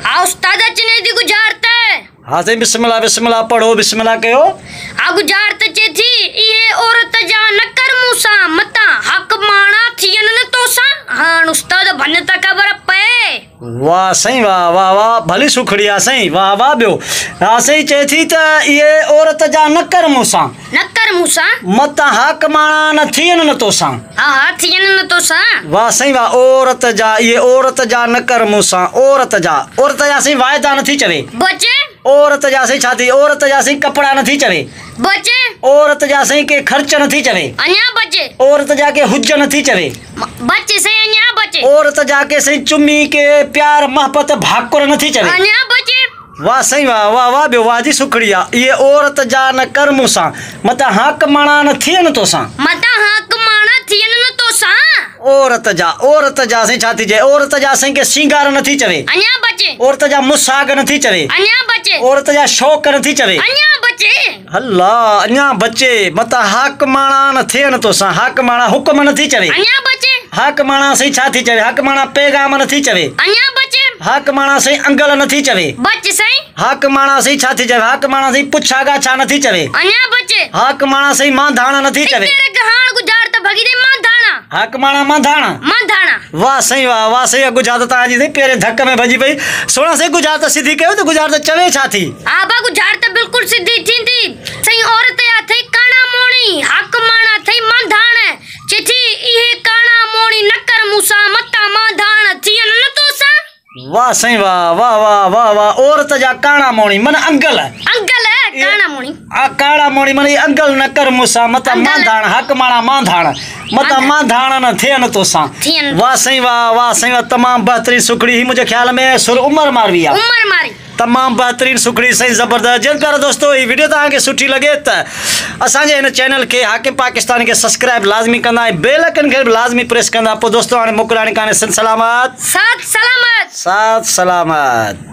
आ उस्ताद चने दी गुजारत है। हाँ सही बिस्मिल्लाह बिस्मिल्लाह पढ़ो बिस्मिल्लाह कहो। आ गुजारत चे थी ये औरत जा न कर मूसा मता हक माना थियन न तोसा। हाँ उस्ताद भन त खबर पे। वाह सही वाह वाह वाह भली सुखड़िया सही वाह वाह बियो। हाँ सही चे थी त ये औरत जा न कर मूसा मता हक माना न थियन न तोसा। हाँ थियन न तोसा। वाह सही वाह औरत जा ये औरत जा न कर मूसा औरत जा सही वायदा न थी चवे बचे। औरत जा सही छाती औरत जा सही कपड़ा न थी चवे बचे। औरत जा सही के खर्च न थी चवे अन्या बचे। औरत जा के हुज्ज न थी चवे बचे से अन्या बचे। औरत जा के सही चुम्मी के प्यार मोहब्बत भाकुर न थी चवे अन्या बचे। वाह सही वाह वाह वाह बियो वाह जी सुखड़िया। ये औरत जा न कर मूसा मता हक माना न थियन तोसा। मता हक माना थियन न तोसा। औरत जा सही छाती जे औरत जा सही के सिंगार न थी चवे अन्या बचे। औरत जा मुसाग न थी चवे अन्या बचे। औरत जा शौक न थी चवे अन्या बचे। अल्लाह अन्या बच्चे मता हक माना न थियन तोसा हक माना हुक्म न थी चवे अन्या बचे। हक माना सही छाती चवे हक माना पैगाम न थी चवे अन्या बचे। हक माना सही अंगल न थी चवे बच सही। हक माना सही छाती चवे हक माना सही पुछागा छा न थी चवे अन्या बचे। हक माना सही मां धाणा न थी चवे तेरे गहाण गुजार त भगी दे मां धाणा। हक माना मां धाणा। वाह सही वाह सही गुजारत ताजी सही पेरे धक्क में भजी पई सोना से गुजारत सीधी कयो तो गुजारत चवे छा थी। आबा गुजारत बिल्कुल सीधी थी सही औरत या थई काना मोणी हक माना थई मां धाणा चिठी इहे काना मोणी न कर मूसा मता मां धाणा थियन न तोसा। वाह सही वाह वाह वाह वाह वाह औरत जा काना मोणी मन अंगल काना मोणी आ काना मोणी मन अंगल न कर मूसा मता मां धाणा हक माना मां धाणा मता मां धाणा न थियन तोसा। वाह सही वाह तमाम बेहतरीन सुखड़ी ही मुझे ख्याल में सुर उमर मारवी तमाम बेहतरीन सुखड़ी सही जबरदस्त। जिन प्यारा दोस्तों ये वीडियो तक सुठी लगे तो असांजे इन चैनल के हाकिम पाकिस्तान के सब्सक्राइब लाजमी कंदा बेल आइकन के लाजमी प्रेस कंदा। दोस्तों हाणे मोकलाणी काने सलामत साथ सलामत।